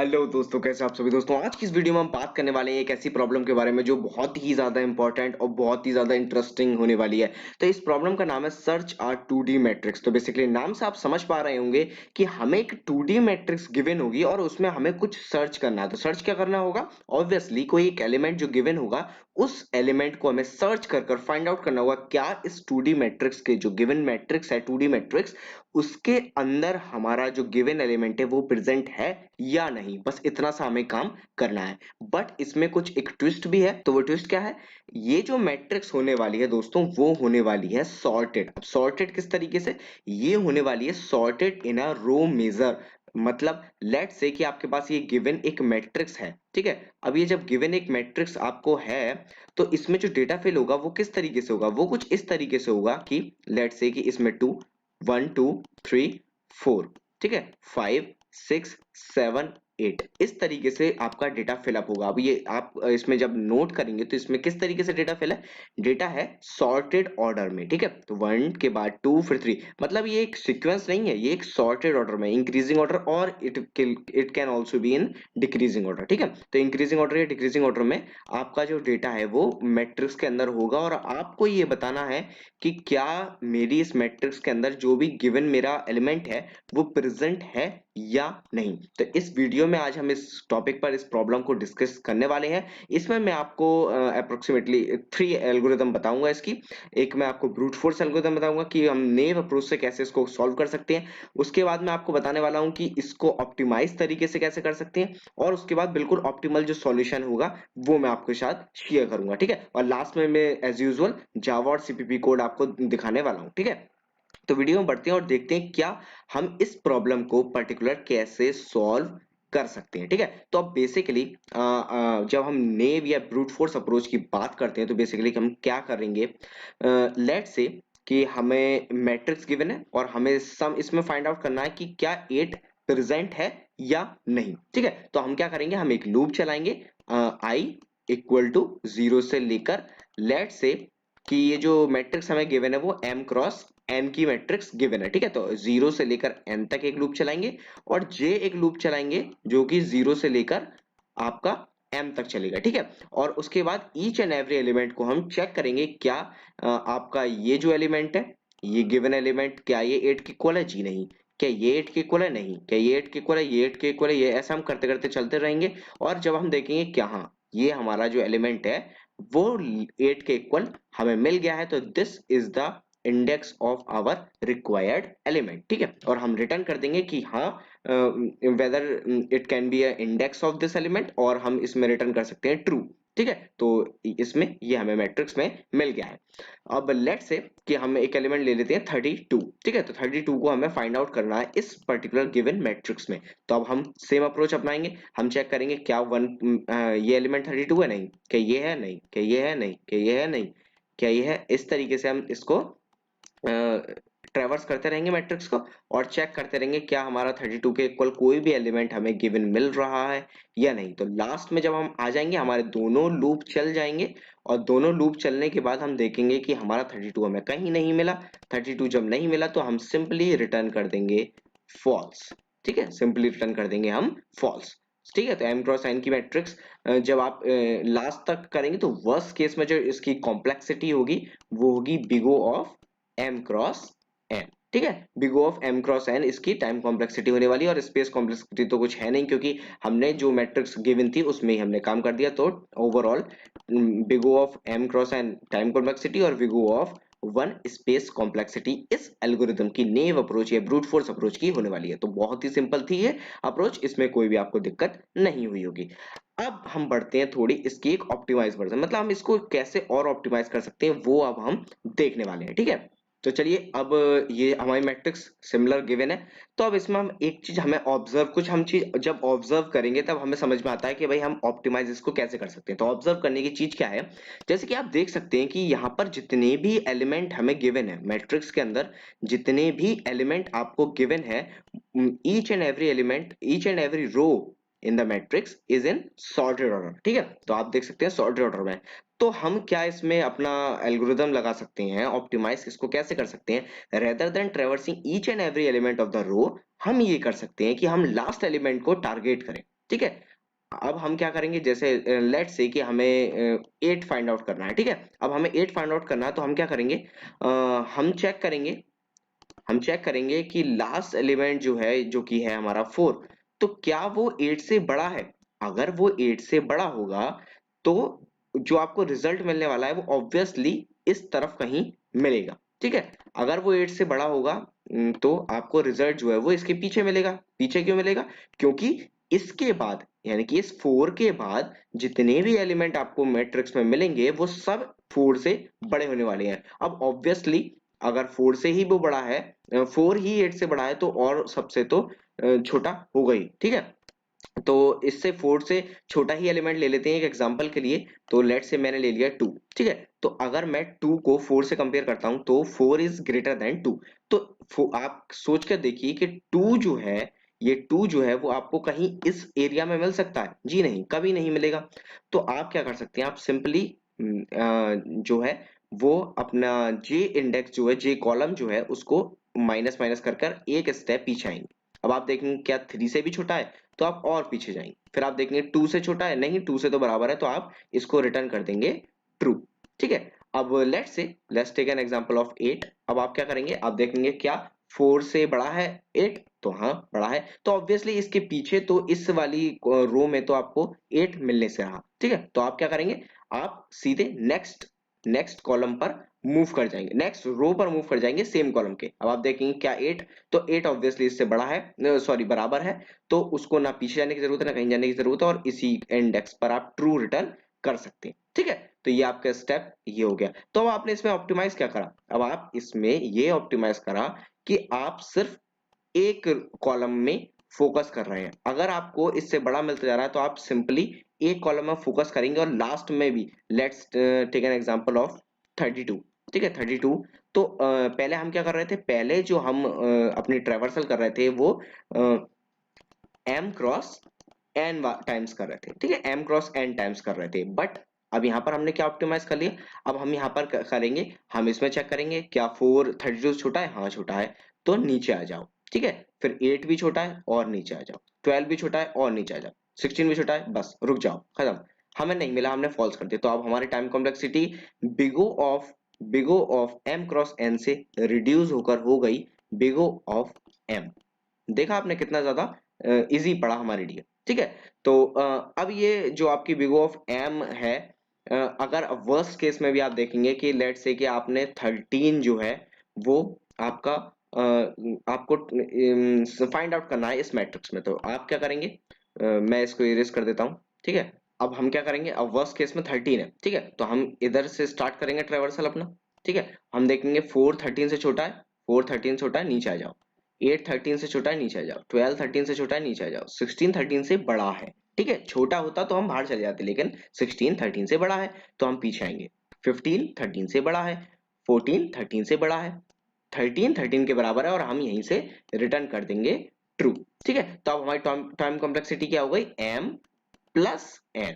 Hello दोस्तों, कैसे आप सभी दोस्तों। आज की इस वीडियो में हम बात करने वाले हैं एक ऐसी प्रॉब्लम के बारे में जो बहुत ही ज्यादा इंपॉर्टेंट और बहुत ही ज्यादा इंटरेस्टिंग होने वाली है। तो इस प्रॉब्लम का नाम है सर्च आर 2D मैट्रिक्स। तो बेसिकली नाम से आप समझ पा रहे होंगे कि हमें एक 2D मैट्रिक्स गिवन होगी और उसमें हमें कुछ सर्च करना है। तो सर्च क्या करना होगा? ऑब्वियसली कोई एक एलिमेंट जो गिवन होगा उस एलिमेंट को हमें सर्च कर कर फाइंड आउट करना होगा क्या इस 2D मैट्रिक्स के जो गिवन मैट्रिक्स है 2D मैट्रिक्स उसके अंदर हमारा जो गिवन एलिमेंट है वो प्रेजेंट है या नहीं। बस इतना सा हमें काम करना है। बट इसमें कुछ एक ट्विस्ट भी है। तो वो ट्विस्ट क्या है? ये जो मैट्रिक्स होने वाली है दोस्तों वो होने वाली है सॉर्टेड। अब सॉर्टेड किस तरीके से? ये होने वाली है sorted in a row major. मतलब लेट्स से कि आपके पास ये गिवन एक मैट्रिक्स है, ठीक है। अब ये जब गिवन एक मैट्रिक्स आपको है तो इसमें जो डेटा फिल होगा वो किस तरीके से होगा? वो कुछ इस तरीके से होगा कि लेट्स से कि इसमें 1 2 3 4, ठीक है, 5 6 7 8 इस तरीके से आपका डेटा फिलअप होगा। अब ये आप इसमें जब नोट करेंगे तो इसमें किस तरीके से डेटा फिल है? डेटा है सॉर्टेड ऑर्डर में, ठीक है। तो 1 के बाद 2 फिर 3, मतलब ये एक सीक्वेंस नहीं है, ये एक सॉर्टेड ऑर्डर में, इंक्रीजिंग ऑर्डर और it can also be in decreasing order, ठीक है। तो इंक्रीजिंग ऑर्डर या डिक्रीजिंग ऑर्डर में आपका जो डेटा है वो मैट्रिक्स के अंदर होगा और आपको ये बताना है कि क्या मेरी इस मैट्रिक्स के अंदर जो भी गिवन मेरा एलिमेंट है वो प्रेजेंट है या नहीं। तो इस वीडियो में आज हम इस टॉपिक पर इस प्रॉब्लम को डिस्कस करने वाले हैं। इसमें मैं आपको अप्रोक्सीमेटली 3 एल्गोरिदम बताऊंगा इसकी। एक मैं आपको ब्रूट फोर्स एल्गोरिदम बताऊंगा कि हम नेव अप्रोच से कैसे इसको सॉल्व कर सकते हैं। उसके बाद मैं आपको बताने वाला हूं कि इसको ऑप्टिमाइज तरीके से कैसे कर सकते हैं और उसके बाद बिल्कुल ऑप्टिमल जो सॉल्यूशन होगा वो मैं आपके साथ शेयर करूंगा, ठीक है। और लास्ट में मैं एज यूजुअल जावा और सीपीपी कोड आपको दिखाने वाला हूं, ठीक है। तो वीडियो में बढ़ते हैं और देखते हैं क्या हम इस प्रॉब्लम को पर्टिकुलर कैसे सॉल्व कर सकते हैं, ठीक है। तो अब बेसिकली जब हम नेव या ब्रूट फोर्स अप्रोच की बात करते हैं तो बेसिकली हम क्या करेंगे? लेट से कि हमें मैट्रिक्स गिवन है और हमें सम इसमें फाइंड आउट करना है कि क्या 8 प्रेजेंट है या नहीं, ठीक है। तो हम क्या करेंगे? हम एक लूप चलाएंगे आई इक्वल टू 0 से लेकर लेट से कि ये जो मैट्रिक्स हमें गिवन है वो m क्रॉस n की मैट्रिक्स गिवन है, ठीक है। तो 0 से लेकर n तक एक लूप चलाएंगे और j एक लूप चलाएंगे जो कि 0 से लेकर आपका m तक चलेगा, ठीक है। और उसके बाद ईच एंड एवरी एलिमेंट को हम चेक करेंगे क्या आपका ये जो एलिमेंट है ये गिवन एलिमेंट क्या ये 8 के इक्वल है? जी नहीं। क्या ये 8 के इक्वल है? नहीं। क्या ये 8 के इक्वल है? ये 8 के इक्वल है। ये ऐसा हम करते करते चलते रहेंगे और जब हम देखेंगे क्या हाँ ये हमारा जो एलिमेंट है वो 8 के इक्वल हमें मिल गया है तो this is the index of our required element, ठीक है। और हम रिटर्न कर देंगे कि हाँ whether it can be a index of this element और हम इसमें रिटर्न कर सकते हैं ट्रू, ठीक है। तो इसमें ये हमें मैट्रिक्स में मिल गया है। अब लेट्स से कि हम एक एलिमेंट ले लेते हैं 32, ठीक है। तो 32 को हमें फाइंड आउट करना है इस पर्टिकुलर गिवन मैट्रिक्स में। तो अब हम सेम अप्रोच अपनाएंगे। हम चेक करेंगे क्या ये एलिमेंट 32 है? नहीं। क्या ये है? नहीं। क्या ये है? नहीं। क्या ये है? नहीं। क्या ये है? इस तरीके से हम इसको ट्रेवर्स करते रहेंगे मैट्रिक्स को और चेक करते रहेंगे क्या हमारा 32 के इक्वल कोई भी एलिमेंट हमें गिवन मिल रहा है या नहीं। तो लास्ट में जब हम आ जाएंगे हमारे दोनों लूप चल जाएंगे और दोनों लूप चलने के बाद हम देखेंगे कि हमारा 32 हमें कहीं नहीं मिला। 32 जब नहीं मिला तो हम सिंपली रिटर्न कर देंगे फॉल्स, ठीक है। सिंपली रिटर्न कर देंगे हम फॉल्स, ठीक है। तो m क्रॉस n की मैट्रिक्स जब आप लास्ट तक करेंगे तो वर्स्ट केस में जो इसकी कॉम्प्लेक्सिटी होगी वो होगी big O of m cross n, ठीक है। Big O of m cross n इसकी टाइम कॉम्प्लेक्सिटी होने वाली है और स्पेस कॉम्प्लेक्सिटी तो कुछ है नहीं क्योंकि हमने जो मैट्रिक्स गिवन थी उसमें ही हमने काम कर दिया। तो overall big O of m cross n time complexity और big O of one space complexity इस एल्गोरिथम की नेव अप्रोच या ब्रूट फोर्स अप्रोच की होने वाली है। तो बहुत ही सिंपल थी ये अप्रोच, इसमें कोई भी आपको दिक्कत नहीं हुई होगी। अब हम बढ़ते हैं थोड़ी इसकी एक ऑप्टिमाइज वर्जन, मतलब हम इसको कैसे और ऑप्टिमाइज कर सकते हैं वो अब हम देखने वाले हैं, ठीक है। तो चलिए अब ये हमारी मैट्रिक्स सिमिलर गिवन है। तो अब इसमें हम एक चीज हमें ऑब्जर्व कुछ हम चीज जब ऑब्जर्व करेंगे तब हमें समझ में आता है कि भाई हम ऑप्टिमाइज इसको कैसे कर सकते हैं। तो ऑब्जर्व करने की चीज क्या है? जैसे कि आप देख सकते हैं कि यहाँ पर जितने भी एलिमेंट हमें गिवन है मैट्रिक्स के अंदर, जितने भी एलिमेंट आपको गिवन है each and every element each and every row in the matrix is in sorted order, ठीक है। तो आप देख सकते हैं सॉर्टेड ऑर्डर में। तो हम क्या इसमें अपना एल्गोरिदम लगा सकते हैं? ऑप्टिमाइज इसको कैसे कर सकते हैं? Rather than traversing each and every element of the row हम ये कर सकते हैं कि हम लास्ट एलिमेंट को टारगेट करें, ठीक है। अब हम क्या करेंगे, जैसे लेट्स से कि हमें 8 फाइंड आउट करना है, ठीक है। अब हमें 8 फाइंड आउट करना है तो हम क्या करेंगे, हम चेक करेंगे कि लास्ट एलिमेंट जो है, जो कि है हमारा 4, तो क्या वो 8 से बड़ा है। अगर वो 8 से बड़ा होगा तो जो आपको रिजल्ट मिलने वाला है वो ऑब्वियसली इस तरफ कहीं मिलेगा, ठीक है। अगर वो 8 से बड़ा होगा तो आपको रिजल्ट जो है वो इसके पीछे मिलेगा। पीछे क्यों मिलेगा, क्योंकि इसके बाद यानी कि इस 4 के बाद जितने भी एलिमेंट आपको मैट्रिक्स में मिलेंगे वो सब 4 से बड़े होने वाले हैं। अब ऑब्वियसली अगर 4 से ही वो बड़ा है, 4 ही 8 से बड़ा है, तो और सबसे तो छोटा होगा ही, ठीक है। तो इससे 4 से छोटा ही एलिमेंट ले लेते हैं एक एग्जांपल के लिए। तो लेट से मैंने ले लिया 2, ठीक है। तो अगर मैं 2 को 4 से कंपेयर करता हूं तो 4 इज ग्रेटर देन 2। तो आप सोच कर देखिए कि 2 जो है, ये 2 जो है वो आपको कहीं इस एरिया में मिल सकता है? जी नहीं, कभी नहीं मिलेगा। तो आप क्या कर सकते हैं, आप सिंपली जो है वो अपना जे इंडेक्स जो है, जे कॉलम जो है, उसको माइनस माइनस कर कर एक स्टेप पीछे आएंगे। अब आप देखेंगे क्या 3 से भी छोटा है, तो आप और पीछे जाएंगे। फिर आप देखेंगे 2 से छोटा है, नहीं 2 से तो बराबर है, तो आप इसको रिटर्न कर देंगे ट्रू, ठीक है। अब let's take an example of 8। अब आप क्या करेंगे, आप देखेंगे क्या 4 से बड़ा है 8, तो हाँ बड़ा है, तो ऑब्वियसली इसके पीछे तो इस वाली रो में तो आपको 8 मिलने से रहा, ठीक है। तो आप क्या करेंगे, आप सीधे नेक्स्ट नेक्स्ट कॉलम पर मूव कर जाएंगे, नेक्स्ट रो पर मूव कर जाएंगे सेम कॉलम के। अब आप देखेंगे क्या 8, तो 8 ऑब्वियसली इससे बड़ा है, सॉरी बराबर है, तो उसको ना पीछे जाने की जरूरत है ना कहीं जाने की जरूरत है, और इसी इंडेक्स पर आप ट्रू रिटर्न कर सकते हैं, ठीक है। तो ये आपका स्टेप ये हो गया। तो अब आपने इसमें ऑप्टिमाइज क्या करा, अब आप इसमें ये ऑप्टिमाइज करा कि आप सिर्फ एक कॉलम में फोकस कर रहे हैं। अगर आपको इससे बड़ा मिलता जा रहा है तो आप सिंपली एक कॉलम में फोकस करेंगे, और लास्ट में भी let's take an example of 32, ठीक है 32। तो पहले हम क्या कर रहे थे, पहले जो हम अपनी ट्रेवर्सल कर रहे थे वो एम क्रॉस एन टाइम्स कर रहे थे, ठीक है, एम क्रॉस एन टाइम्स कर रहे थे। बट अब यहाँ पर हमने क्या ऑप्टिमाइज कर लिया, अब हम यहाँ पर करेंगे, हम इसमें चेक करेंगे क्या 4 32 छोटा है, हाँ छोटा है, तो नीचे आ जाओ, ठीक है। फिर 8 भी छोटा है और नीचे आ जाओ, 12 भी छोटा है और नीचे आ जाओ, 16 भी छोटा है, बस रुक जाओ, खत्म। हमें नहीं मिला, हमने फॉल्स कर दिया। तो अब हमारी time complexity big O of M cross N से रिड्यूस होकर हो गई बिगो ऑफ एम। देखा आपने कितना ज्यादा इजी पड़ा हमारे लिए, ठीक है। तो अब ये जो आपकी बिग ऑफ एम है, अगर वर्स्ट केस में भी आप देखेंगे कि लेट से कि आपने 13 जो है वो आपका आपको फाइंड आउट करना है इस मैट्रिक्स में, तो आप क्या करेंगे, मैं इसको इरेज कर देता हूँ, ठीक है। अब हम क्या करेंगे, अब वर्स्ट केस में 13 है, ठीक है, तो हम इधर से स्टार्ट करेंगे ट्रेवर्सल अपना, ठीक है। हम देखेंगे 4 13 से छोटा है, 4 13 छोटा है, नीचे आ जाओ। 8 13 से छोटा है, नीचे आ जाओ। 12 13 से छोटा है, नीचे आ जाओ। 16 13 से बड़ा है, ठीक है। छोटा होता तो हम बाहर चले जाते, लेकिन 16 13 से बड़ा है तो हम पीछे आएंगे। 15 13 से बड़ा है, 14 13 से बड़ा है, 13 13 के बराबर है, और हम यहीं से रिटर्न कर देंगे ट्रू, ठीक है। तो अब हमारी टाइम कॉम्प्लेक्सिटी क्या हो गई, m प्लस n,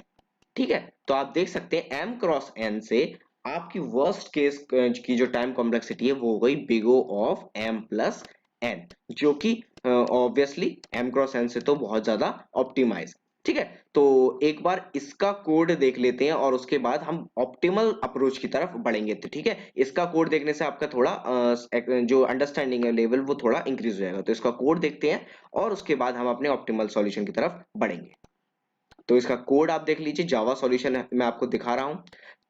ठीक है। तो आप देख सकते हैं m क्रॉस n से आपकी वर्स्ट केस की जो टाइम कॉम्प्लेक्सिटी है वो हो गई big O of m plus n, जो कि ऑब्वियसली m क्रॉस n से तो बहुत ज्यादा ऑप्टिमाइज, ठीक है। तो एक बार इसका कोड देख लेते हैं और उसके बाद हम ऑप्टिमल अप्रोच की तरफ बढ़ेंगे, तो ठीक है। इसका कोड देखने से आपका थोड़ा जो अंडरस्टैंडिंग है लेवल वो थोड़ा इंक्रीज हो जाएगा। तो इसका कोड देखते हैं और उसके बाद हम अपने ऑप्टिमल सॉल्यूशन की तरफ बढ़ेंगे। तो इसका कोड आप देख लीजिए, जावा सॉल्यूशन मैं आपको दिखा रहा हूं।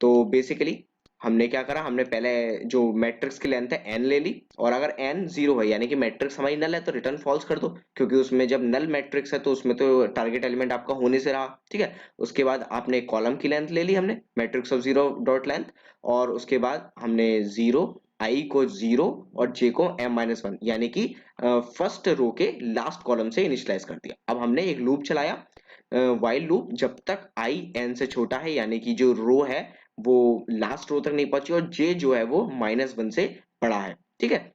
तो बेसिकली हमने क्या करा, हमने पहले जो मैट्रिक्स की लेंथ है n ले ली, और अगर n जीरो है यानी कि मैट्रिक्स हमारी नल है तो रिटर्न फॉल्स कर दो, क्योंकि उसमें जब नल मैट्रिक्स है तो उसमें तो टारगेट एलिमेंट आपका होने से रहा, ठीक है। उसके बाद आपने कॉलम की लेंथ ले ली हमने, matrix of zero dot length, और उसके बाद हमने जीरो आई को 0 और j को m-1 यानी कि फर्स्ट रो के लास्ट कॉलम से इनिशियलाइज कर दिया। अब हमने एक लूप चलाया, व्हाइल लूप, जब तक i n से छोटा है यानी कि जो रो है वो लास्ट रो तक नहीं पहुंची, और j जो है वो -1 से बड़ा है, ठीक है।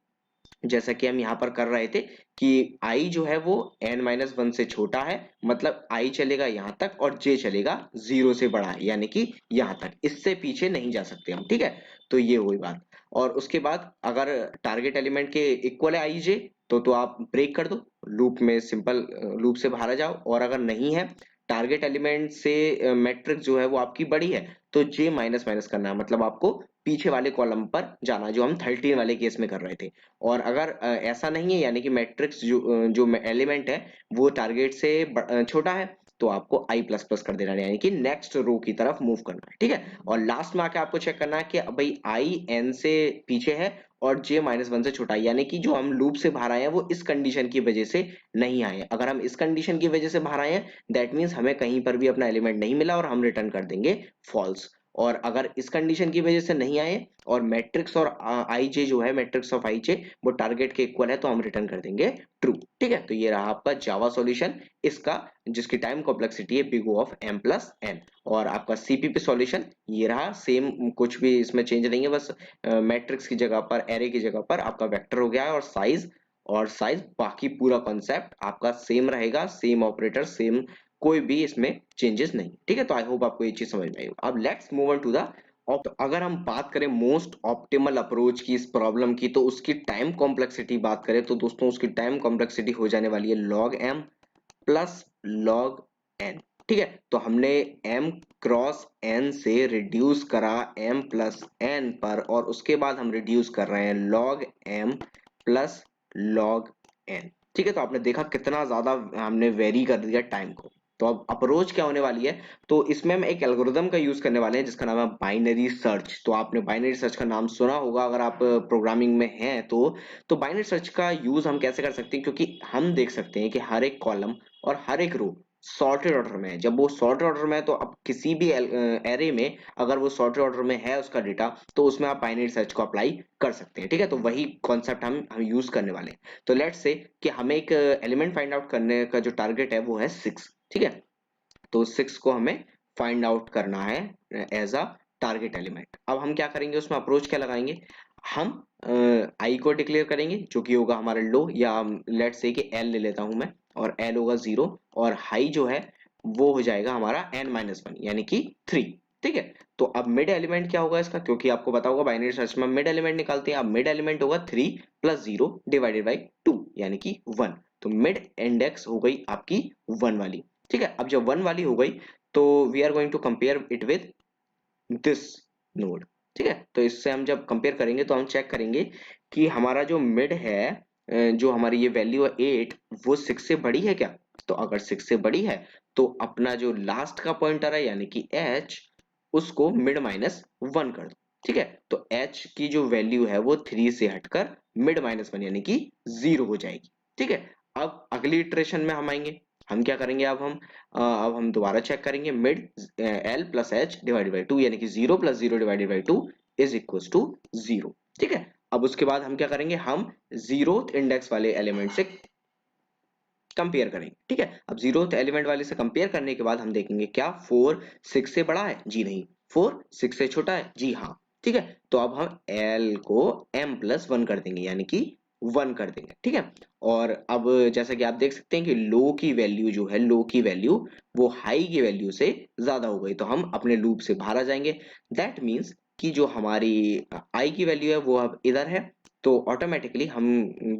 जैसा कि हम यहाँ पर कर रहे थे कि i जो है वो n-1 से छोटा है, मतलब i चलेगा यहाँ तक और j चलेगा 0 से बड़ा है यानी कि यहाँ तक, इससे पीछे नहीं जा सकते हम, ठीक है। तो ये हुई बात। और उसके बाद अगर टारगेट एलिमेंट के इक्वल है i j, तो आप ब्रेक कर दो, लूप में सिंपल लूप से बाहर आ जाओ, और अगर नहीं है टारगेट एलिमेंट से मैट्रिक्स जो है वो आपकी बड़ी है तो जे माइनस माइनस करना है, मतलब आपको पीछे वाले कॉलम पर जाना है, जो हम 13 वाले केस में कर रहे थे। और अगर ऐसा नहीं है, यानी कि मैट्रिक्स जो एलिमेंट है वो टारगेट से छोटा है, तो आपको आई प्लस प्लस कर देना है, यानी कि नेक्स्ट रो की तरफ मूव करना है, ठीक है। और लास्ट में आके आपको चेक करना है कि भाई आई एन से पीछे है और जे माइनस वन से छोटा है, यानी कि जो हम लूप से बाहर आए हैं वो इस कंडीशन की वजह से नहीं आए हैं। अगर हम इस कंडीशन की वजह से बाहर आए हैं, दैट मीन्स हमें कहीं पर भी अपना एलिमेंट नहीं मिला और हम रिटर्न कर देंगे फॉल्स। और अगर इस कंडीशन की वजह से नहीं आए और मैट्रिक्स और आई जे जो है, मैट्रिक्स ऑफ आई जे वो टारगेट के इक्वल है, तो हम रिटर्न कर देंगे ट्रू, ठीक है। तो ये रहा आपका जावा सॉल्यूशन इसका, जिसकी टाइम कॉम्प्लेक्सिटी है big O of m plus n। और आपका सीपीपी सॉल्यूशन ये रहा सेम, कुछ भी इसमें चेंज नहीं है, बस मैट्रिक्स की जगह पर, एरे की जगह पर आपका वेक्टर हो गया है, और साइज बाकी पूरा कॉन्सेप्ट आपका सेम रहेगा, सेम ऑपरेटर सेम, कोई भी इसमें चेंजेस नहीं, ठीक है। तो आई होप आपको ये चीज समझ में आई। अब let's move on to the, तो अगर हम बात करें मोस्ट ऑप्टिमल अप्रोच की इस प्रॉब्लम की, तो उसकी टाइम कॉम्प्लेक्सिटी बात करें तो दोस्तों उसकी टाइम कॉम्प्लेक्सिटी हो जाने वाली है log m plus log n, ठीक है। तो हमने m क्रॉस n से रिड्यूस करा m प्लस n पर, और उसके बाद हम रिड्यूस कर रहे हैं log m plus log n, ठीक है। तो आपने देखा कितना ज्यादा हमने वेरी कर दिया टाइम को। तो अब अप्रोच क्या होने वाली है, तो इसमें हम एक एल्गोरिदम का यूज करने वाले हैं जिसका नाम है बाइनरी सर्च। तो आपने बाइनरी सर्च का नाम सुना होगा अगर आप प्रोग्रामिंग में हैं तो बाइनरी सर्च का यूज हम कैसे कर सकते हैं, क्योंकि हम देख सकते हैं कि हर एक कॉलम और हर एक रो सॉर्टेड ऑर्डर में है। जब वो सॉर्टेड ऑर्डर में है तो अब किसी भी एरे में अगर वो सॉर्टेड ऑर्डर में है उसका डेटा, तो उसमें आप बाइनरी सर्च को अप्लाई कर सकते हैं, ठीक है। तो वही कॉन्सेप्ट हम यूज करने वाले हैं। तो लेट्स से कि हमें एक एलिमेंट फाइंड आउट करने का जो टारगेट है वो है 6, ठीक है। तो 6 को हमें फाइंड आउट करना है एज अ टारगेट एलिमेंट। अब हम क्या करेंगे, उसमें अप्रोच क्या लगाएंगे, हम आई को डिक्लेयर करेंगे जो कि होगा हमारा लो, या लेट से कि एल ले लेता हूं मैं, और एल होगा 0, और हाई जो है वो हो जाएगा हमारा n माइनस वन यानी कि 3, ठीक है। तो अब मिड एलिमेंट क्या होगा इसका, क्योंकि आपको पता होगा बाइनरी सर्च में मिड एलिमेंट निकालते हैं। अब मिड एलिमेंट होगा 3 प्लस 0 डिवाइडेड बाई 2 यानी कि 1। तो मिड इंडेक्स हो गई आपकी 1 वाली, ठीक है। अब जब 1 वाली हो गई तो we are going to compare it with this node, ठीक है। तो इससे हम जब कंपेयर करेंगे तो हम चेक करेंगे कि हमारा जो मिड है, जो हमारी ये वैल्यू है 8, वो 6 से बड़ी है क्या। तो अगर 6 से बड़ी है तो अपना जो लास्ट का पॉइंटर है यानी कि h, उसको मिड माइनस 1 कर दो, ठीक है। तो h की जो वैल्यू है वो 3 से हटकर मिड माइनस 1 यानी कि 0 हो जाएगी, ठीक है। अब अगली इटरेशन में हम आएंगे, हम क्या करेंगे, अब हम दोबारा चेक करेंगे mid L plus H divided by 2 यानी कि 0 plus 0 divided by 2 is equal to 0, ठीक है। अब उसके बाद हम क्या करेंगे, हम जीरोथ इंडेक्स वाले एलिमेंट से कंपेयर करेंगे, ठीक है। अब जीरोथ एलिमेंट वाले से कंपेयर करने के बाद हम देखेंगे क्या 4 6 से बड़ा है, जी नहीं। 4 6 से छोटा है, जी हाँ, ठीक है। तो अब हम l को m प्लस 1 कर देंगे यानी कि 1 कर देंगे, ठीक है। और अब जैसा कि आप देख सकते हैं कि लो की वैल्यू जो है, लो की वैल्यू वो हाई की वैल्यू से ज्यादा हो गई, तो हम अपने लूप से बाहर आ जाएंगे। दैट मीन्स कि जो हमारी i की वैल्यू है वो अब इधर है, तो ऑटोमेटिकली हम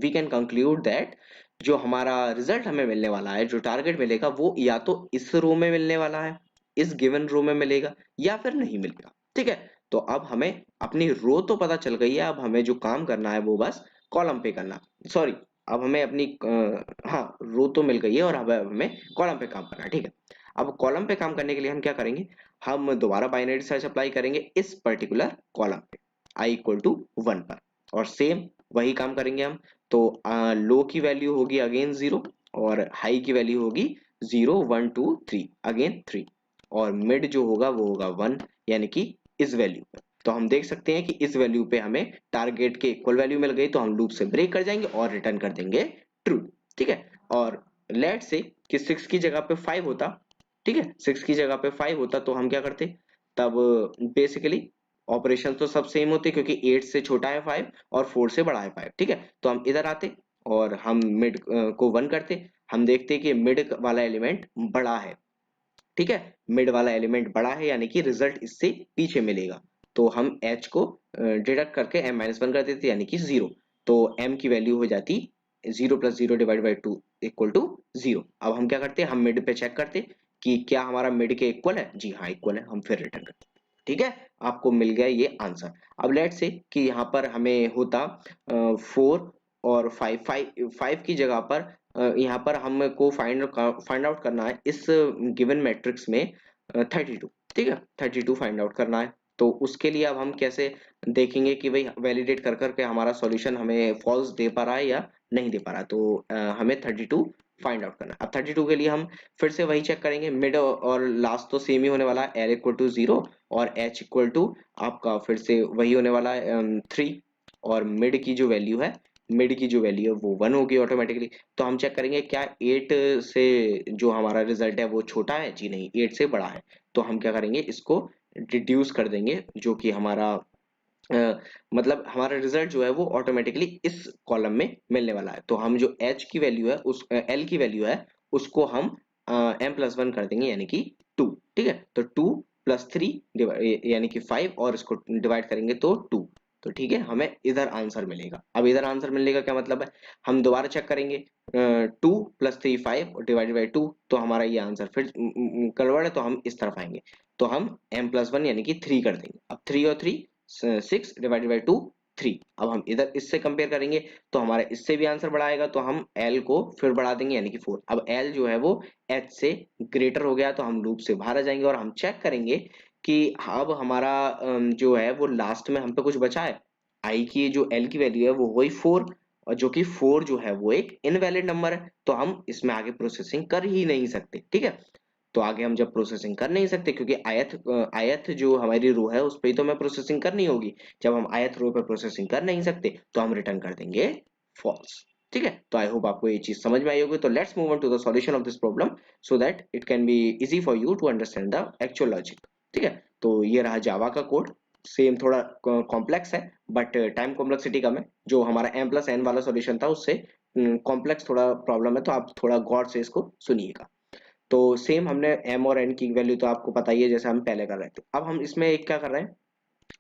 वी कैन कंक्लूड दैट जो हमारा रिजल्ट हमें मिलने वाला है, जो टारगेट मिलेगा, वो या तो इस रो में मिलने वाला है, इस गिवन रो में मिलेगा, या फिर नहीं मिलेगा, ठीक है। तो अब हमें अपनी रो तो पता चल गई है, अब हमें जो काम करना है वो बस कॉलम पे करना, सॉरी, अब हमें अपनी हाँ, रो तो मिल गई है और अब हमें कॉलम पे काम करना है, ठीक है। अब कॉलम पे काम करने के लिए हम क्या करेंगे, हम दोबारा बाइनरी सर्च अप्लाई करेंगे इस पर्टिकुलर कॉलम पे i इक्वल टू 1 पर, और सेम वही काम करेंगे हम। तो लो की वैल्यू होगी अगेन 0, और हाई की वैल्यू होगी 0 1 2 3 अगेन 3, और मिड जो होगा वो होगा 1 यानी कि इस वैल्यू पे। तो हम देख सकते हैं कि इस वैल्यू पे हमें टारगेट के इक्वल वैल्यू मिल गई, तो हम लूप से ब्रेक कर जाएंगे और रिटर्न कर देंगे ट्रू, ठीक है। और लेट से कि 6 की जगह पे 5 होता, ठीक है, 6 की जगह पे 5 होता तो हम क्या करते, तब बेसिकली ऑपरेशन तो सब सेम होते क्योंकि 8 से छोटा है 5 और 4 से बड़ा है 5, ठीक है। तो हम इधर आते और हम मिड को 1 करते, हम देखते कि मिड वाला एलिमेंट बड़ा है, ठीक है। मिड वाला एलिमेंट बड़ा है यानी कि रिजल्ट इससे पीछे मिलेगा, तो हम h को डिडक्ट करके m माइनस वन कर देते यानी कि 0, तो m की वैल्यू हो जाती 0 plus 0 divide by 2 equal to 0। अब हम क्या करते हैं, हम मिड पे चेक करते हैं कि क्या हमारा मिड के इक्वल है, जी हाँ इक्वल है, हम फिर रिटर्न करते हैं। ठीक है, आपको मिल गया ये आंसर। अब लेट्स से कि यहाँ पर हमें होता 4 और 5, 5 की जगह पर यहाँ पर हमको फाइंड आउट करना है इस गिवन मैट्रिक्स में 32। ठीक है, 32 फाइंड आउट करना है। तो उसके लिए अब हम कैसे देखेंगे कि भाई वैलिडेट कर करके हमारा सॉल्यूशन हमें फॉल्स दे पा रहा है या नहीं दे पा रहा है। तो हमें 32 फाइंड आउट करना है। अब 32 के लिए हम फिर से वही चेक करेंगे, मिड और लास्ट तो सेम ही होने वाला है, L इक्वल टू 0 और H इक्वल टू आपका फिर से वही होने वाला है 3। और मिड की जो वैल्यू है वो 1 होगी ऑटोमेटिकली। तो हम चेक करेंगे क्या 8 से जो हमारा रिजल्ट है वो छोटा है, जी नहीं 8 से बड़ा है। तो हम क्या करेंगे, इसको रिड्यूस कर देंगे, जो कि हमारा मतलब हमारा रिजल्ट जो है वो ऑटोमेटिकली इस कॉलम में मिलने वाला है। तो हम जो H की वैल्यू है उस L की वैल्यू है उसको हम m+1 कर देंगे, यानी कि 2। ठीक है, तो 2 प्लस 3 यानी कि 5 और इसको डिवाइड करेंगे तो 2। तो ठीक है, हमें इधर आंसर मिलेगा। अब इधर आंसर मिलने का क्या मतलब है, हम दोबारा चेक करेंगे 2 प्लस 3 5 डिवाइडेड बाई 2, तो हमारा ये आंसर फिर कन्वर्ट है, तो हम इस तरफ आएंगे। तो हम m+1 यानी कि 3 कर देंगे। अब 3 और 3 6 डिवाइडेड बाई 2 3। अब हम इधर इससे कंपेयर करेंगे तो हमारा इससे भी आंसर बड़ा आएगा, तो हम L को फिर बढ़ा देंगे यानी कि 4। अब L जो है वो H से ग्रेटर हो गया, तो हम लूप से बाहर आ जाएंगे और हम चेक करेंगे कि अब हमारा जो है वो लास्ट में हम पे कुछ बचा है। I की जो L की वैल्यू है वो वही 4, और जो कि 4 जो है वो एक इनवैलिड नंबर है, तो हम इसमें आगे प्रोसेसिंग कर ही नहीं सकते। ठीक है, तो आगे हम जब प्रोसेसिंग कर नहीं सकते, क्योंकि आयत जो हमारी रो है उस पे ही तो हमें प्रोसेसिंग करनी होगी। जब हम आयत रो पे प्रोसेसिंग कर नहीं सकते तो हम रिटर्न कर देंगे फॉल्स। ठीक है, तो आई होप आपको ये चीज समझ में आई होगी। तो let's move on to the solution of this problem so that it can be easy for you to understand the actual logic. ठीक है, तो ये रहा जावा का कोड। सेम थोड़ा कॉम्प्लेक्स है, बट टाइम कॉम्प्लेक्सिटी कम है। जो हमारा m+n वाला सॉल्यूशन था उससे कॉम्प्लेक्स थोड़ा प्रॉब्लम है, तो आप थोड़ा गौर से इसको सुनिएगा। तो सेम हमने m और n की वैल्यू तो आपको पता ही है, जैसे हम पहले कर रहे थे। अब हम इसमें एक क्या कर रहे हैं,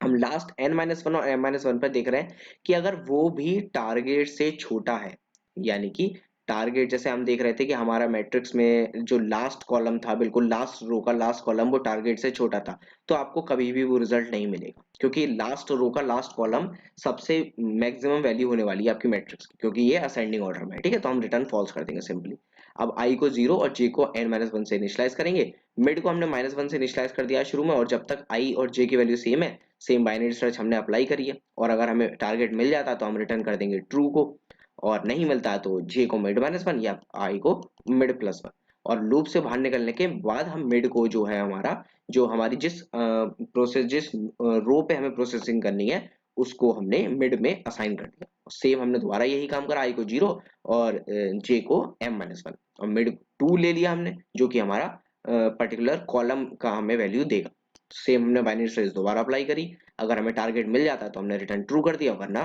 हम लास्ट n-1 और m-1 पर देख रहे हैं कि अगर वो भी टारगेट से छोटा है, यानी कि टारगेट जैसे हम देख रहे थे कि हमारा मैट्रिक्स में जो लास्ट कॉलम था, बिल्कुल लास्ट रो का लास्ट कॉलम वो टारगेट से छोटा था, तो आपको कभी भी वो रिजल्ट नहीं मिलेगा, क्योंकि लास्ट रो का लास्ट कॉलम सबसे मैक्सिमम वैल्यू होने वाली है आपकी मैट्रिक्स की, क्योंकि ये असेंडिंग ऑर्डर में है। ठीक है, तो हम रिटर्न फॉल्स कर देंगे सिंपली। अब i को 0 और j को n-1 से इनिशियलाइज करेंगे। मिड को हमने -1 से इनिशियलाइज कर दिया शुरू में, और जब तक i और j की वैल्यू सेम है, सेम बाइनरी सर्च हमने अप्लाई करी है, और अगर हमें टारगेट मिल जाता है तो हम रिटर्न कर देंगे ट्रू को, और नहीं मिलता है तो j को मिड-1 या i को मिड+1। और लूप से बाहर निकलने के बाद हम मिड को जो है हमारा, जो हमारी जिस रो पे हमें प्रोसेसिंग करनी है उसको हमने मिड में असाइन कर दिया। सेम हमने दोबारा यही काम करा, i को 0 और j को m-1, और मिड 2 ले लिया हमने, जो कि हमारा पर्टिकुलर कॉलम का हमें वैल्यू देगा। सेम हमने बाइनरी सर्च दोबारा अप्लाई करी, अगर हमें टारगेट मिल जाता है तो हमने रिटर्न ट्रू कर दिया, वरना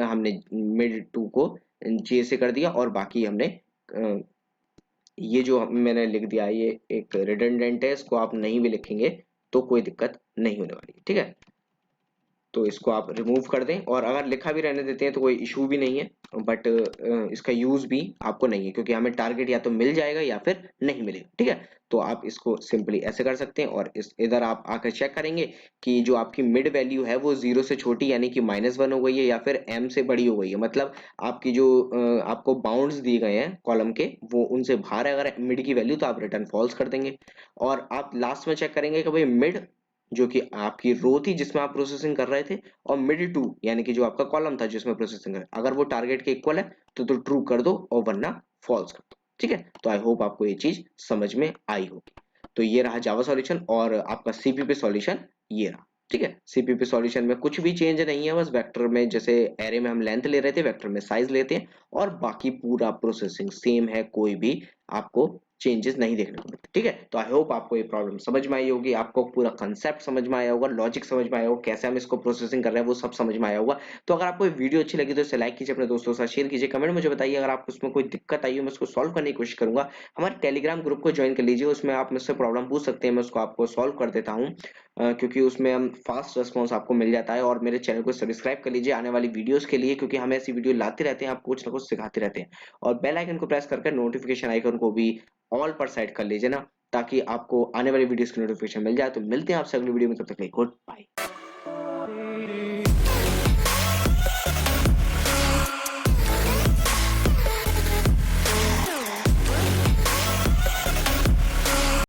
हमने मिड 2 को j से कर दिया, और बाकी हमने ये जो मैंने लिख दिया ये एक रिडंडेंट है, इसको आप नहीं भी लिखेंगे तो कोई दिक्कत नहीं होने वाली। ठीक है, तो इसको आप रिमूव कर दें, और अगर लिखा भी रहने देते हैं तो कोई इशू भी नहीं है, बट इसका यूज भी आपको नहीं है, क्योंकि हमें टारगेट या तो मिल जाएगा या फिर नहीं मिलेगा। ठीक है, तो आप इसको सिंपली ऐसे कर सकते हैं, और इस इधर आप आकर चेक करेंगे कि जो आपकी मिड वैल्यू है वो 0 से छोटी यानी कि -1 हो गई है या फिर m से बड़ी हो गई है। मतलब आपकी जो आपको बाउंड्स दिए गए हैं कॉलम के वो उनसे बाहर है अगर मिड की वैल्यू, तो आप रिटर्न फॉल्स कर देंगे। और आप लास्ट में चेक करेंगे कि भाई मिड जो कि आपकी रो थी जिसमें आप प्रोसेसिंग कर रहे थे, और मिड 2 यानी कि जो आपका कॉलम था जिसमें प्रोसेसिंग कर, अगर वो टारगेट के इक्वल है तो ट्रू कर दो, और वरना फॉल्स कर दो। ठीक है, तो आई होप आपको ये चीज समझ में आई होगी। तो ये रहा जावा सॉल्यूशन, और आपका सीपीपी सॉल्यूशन ये रहा। ठीक है, सीपीपी सॉल्यूशन में कुछ भी चेंज नहीं है, बस वेक्टर में जैसे एरे में हम लेंथ ले रहे थे, वेक्टर में साइज लेते हैं, और बाकी पूरा प्रोसेसिंग सेम है, कोई भी आपको चेंजेस नहीं देखने को मिलते। ठीक है, तो आई होप आपको ये प्रॉब्लम समझ में आई होगी, आपको पूरा कंसेप्ट समझ में आया होगा, लॉजिक समझ में आया होगा, कैसे हम इसको प्रोसेसिंग कर रहे हैं वो सब समझ में आया होगा। तो अगर आपको ये वीडियो अच्छी लगी तो इसे लाइक कीजिए, अपने दोस्तों के साथ शेयर कीजिए, कमेंट में मुझे बताइए अगर आपको उसमें कोई दिक्कत आई हो, मैं उसको सॉल्व करने की कोशिश करूंगा। हमारे टेलीग्राम ग्रुप को ज्वाइन कर लीजिए, उसमें आप मुझसे प्रॉब्लम पूछ सकते हैं, मैं उसको आपको सॉल्व कर देता हूँ। क्योंकि उसमें हम फास्ट रिस्पॉन्स आपको मिल जाता है। और मेरे चैनल को सब्सक्राइब कर लीजिए आने वाली वीडियोस के लिए, क्योंकि हम ऐसी वीडियो लाते रहते हैं, आपको कुछ ना कुछ सिखाते रहते हैं। और बेल आइकन को प्रेस करके नोटिफिकेशन आइकन को भी ऑल पर सेट कर लीजिए ना, ताकि आपको आने वाली वीडियोस की नोटिफिकेशन मिल जाए। तो मिलते हैं आपसे अगली वीडियो में, तब तक के लिए गुड बाय।